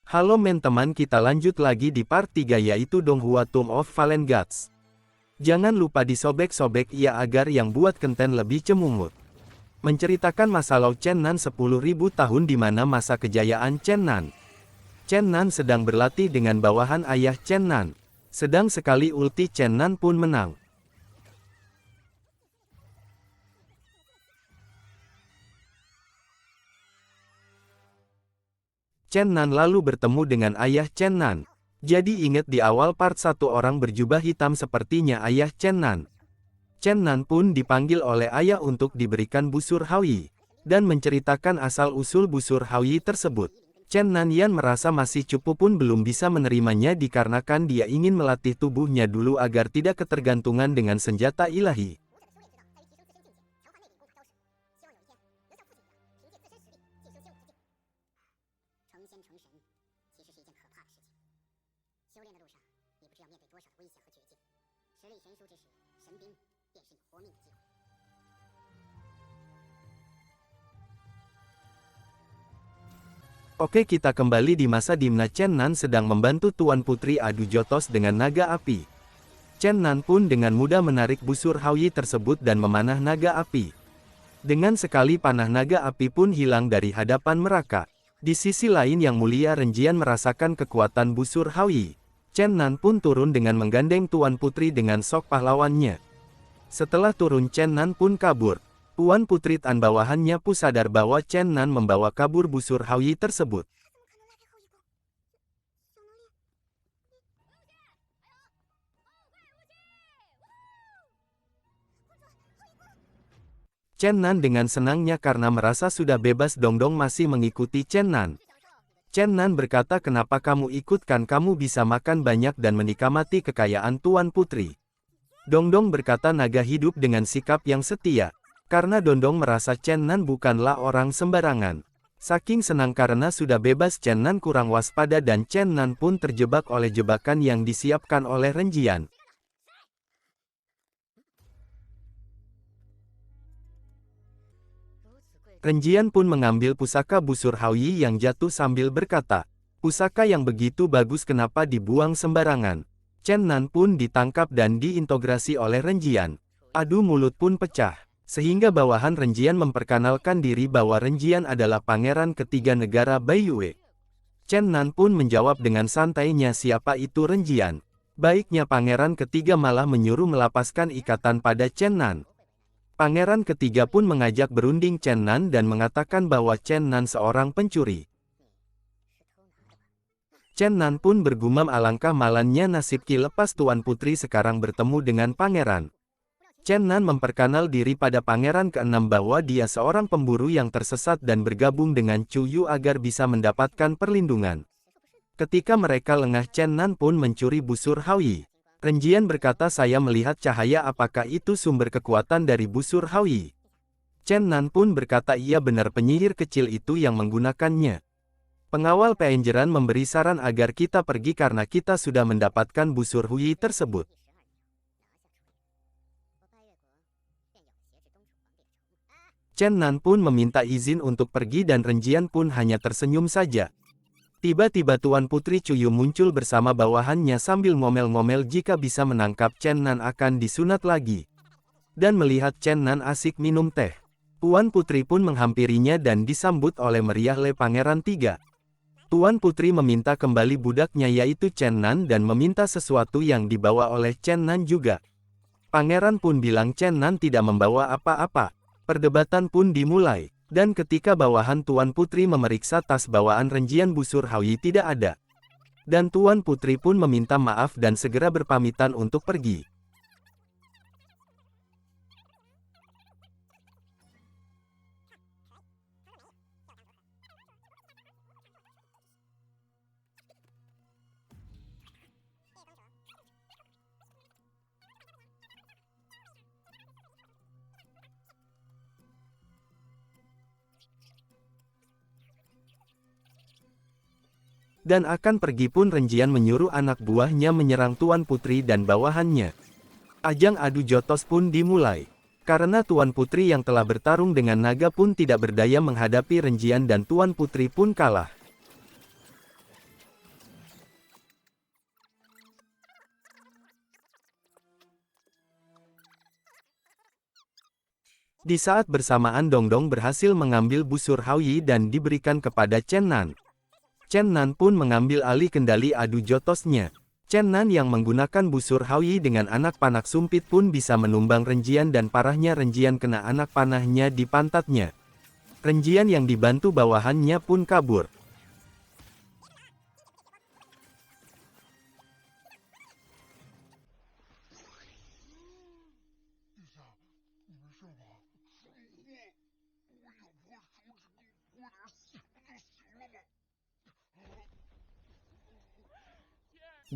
Halo men teman, kita lanjut lagi di part 3 yaitu Donghua Tomb of Fallen Gods. Jangan lupa disobek-sobek ya agar yang buat konten lebih cemungut. Menceritakan masa lalu Chen Nan 10.000 tahun di mana masa kejayaan Chen Nan. Chen Nan sedang berlatih dengan bawahan ayah Chen Nan. Sedang sekali ulti Chen Nan pun menang. Chen Nan lalu bertemu dengan ayah Chen Nan. Jadi ingat di awal part 1 orang berjubah hitam sepertinya ayah Chen Nan. Chen Nan pun dipanggil oleh ayah untuk diberikan busur Haoyi, dan menceritakan asal-usul busur Haoyi tersebut. Chen Nan Yan merasa masih cupu pun belum bisa menerimanya dikarenakan dia ingin melatih tubuhnya dulu agar tidak ketergantungan dengan senjata ilahi. Oke, kita kembali di masa dimana Chen Nan sedang membantu Tuan Putri adu jotos dengan naga api. Chen Nan pun dengan mudah menarik busur Haoyi tersebut dan memanah naga api. Dengan sekali panah naga api pun hilang dari hadapan mereka. Di sisi lain yang mulia Renjian merasakan kekuatan busur Haoyi. Chen Nan pun turun dengan menggandeng Tuan Putri dengan sok pahlawannya. Setelah turun Chen Nan pun kabur. Tuan Putri Tan bawahannya pun sadar bahwa Chen Nan membawa kabur busur Haoyi tersebut. Chen Nan dengan senangnya karena merasa sudah bebas. Dongdong masih mengikuti Chen Nan. Chen Nan berkata, kenapa kamu ikutkan, kamu bisa makan banyak dan menikmati kekayaan Tuan Putri. Dongdong berkata naga hidup dengan sikap yang setia. Karena Dongdong merasa Chen Nan bukanlah orang sembarangan. Saking senang karena sudah bebas Chen Nan kurang waspada dan Chen Nan pun terjebak oleh jebakan yang disiapkan oleh Renjian. Renjian pun mengambil pusaka busur Haoyi yang jatuh sambil berkata, pusaka yang begitu bagus kenapa dibuang sembarangan. Chen Nan pun ditangkap dan diintegrasi oleh Renjian. Adu mulut pun pecah. Sehingga bawahan Renjian memperkenalkan diri bahwa Renjian adalah pangeran ketiga negara Baiyue. Chen Nan pun menjawab dengan santainya siapa itu Renjian. Baiknya pangeran ketiga malah menyuruh melepaskan ikatan pada Chen Nan. Pangeran ketiga pun mengajak berunding Chen Nan dan mengatakan bahwa Chen Nan seorang pencuri. Chen Nan pun bergumam alangkah malannya nasib Ki lepas Tuan Putri sekarang bertemu dengan pangeran. Chen Nan memperkenal diri pada pangeran keenam bahwa dia seorang pemburu yang tersesat dan bergabung dengan Chu Yu agar bisa mendapatkan perlindungan. Ketika mereka lengah Chen Nan pun mencuri busur Haoyi. Renjian berkata saya melihat cahaya, apakah itu sumber kekuatan dari busur Haoyi? Chen Nan pun berkata iya benar, penyihir kecil itu yang menggunakannya. Pengawal Penjeran memberi saran agar kita pergi karena kita sudah mendapatkan busur Haoyi tersebut. Chen Nan pun meminta izin untuk pergi dan Renjian pun hanya tersenyum saja. Tiba-tiba Tuan Putri Chu Yu muncul bersama bawahannya sambil ngomel-ngomel jika bisa menangkap Chen Nan akan disunat lagi. Dan melihat Chen Nan asik minum teh. Tuan Putri pun menghampirinya dan disambut oleh meriah oleh Pangeran Tiga. Tuan Putri meminta kembali budaknya yaitu Chen Nan dan meminta sesuatu yang dibawa oleh Chen Nan juga. Pangeran pun bilang Chen Nan tidak membawa apa-apa. Perdebatan pun dimulai, dan ketika bawahan Tuan Putri memeriksa tas bawaan Renjian busur Haoyi tidak ada. Dan Tuan Putri pun meminta maaf dan segera berpamitan untuk pergi. Dan akan pergi pun Renjian menyuruh anak buahnya menyerang Tuan Putri dan bawahannya. Ajang adu jotos pun dimulai. Karena Tuan Putri yang telah bertarung dengan naga pun tidak berdaya menghadapi Renjian dan Tuan Putri pun kalah. Di saat bersamaan Dongdong berhasil mengambil busur Haoyi dan diberikan kepada Chen Nan. Chen Nan pun mengambil alih kendali adu jotosnya. Chen Nan yang menggunakan busur Haoyi dengan anak panah sumpit pun bisa menumbang Renjian dan parahnya Renjian kena anak panahnya di pantatnya. Renjian yang dibantu bawahannya pun kabur.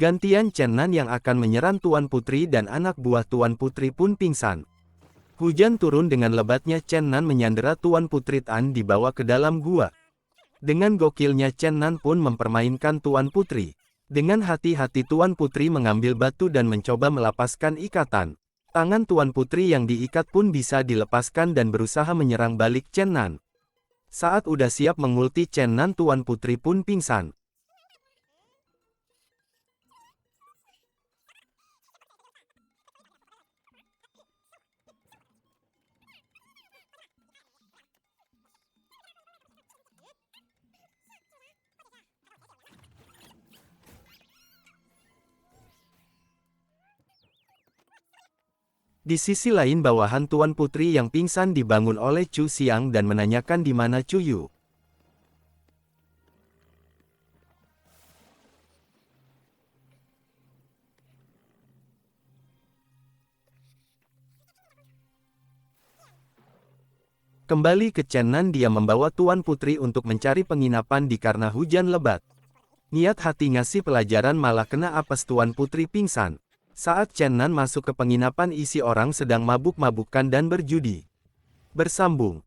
Gantian Chen Nan yang akan menyerang Tuan Putri dan anak buah Tuan Putri pun pingsan. Hujan turun dengan lebatnya Chen Nan menyandera Tuan Putri Tan dibawa ke dalam gua. Dengan gokilnya Chen Nan pun mempermainkan Tuan Putri. Dengan hati-hati Tuan Putri mengambil batu dan mencoba melepaskan ikatan. Tangan Tuan Putri yang diikat pun bisa dilepaskan dan berusaha menyerang balik Chen Nan. Saat udah siap mengulti Chen Nan, Tuan Putri pun pingsan. Di sisi lain bawahan Tuan Putri yang pingsan dibangun oleh Chu Xiang dan menanyakan di mana Chu Yu. Kembali ke Chen Nan, dia membawa Tuan Putri untuk mencari penginapan karena hujan lebat. Niat hati ngasih pelajaran malah kena apes, Tuan Putri pingsan. Saat Chen Nan masuk ke penginapan isi orang sedang mabuk-mabukan dan berjudi. Bersambung.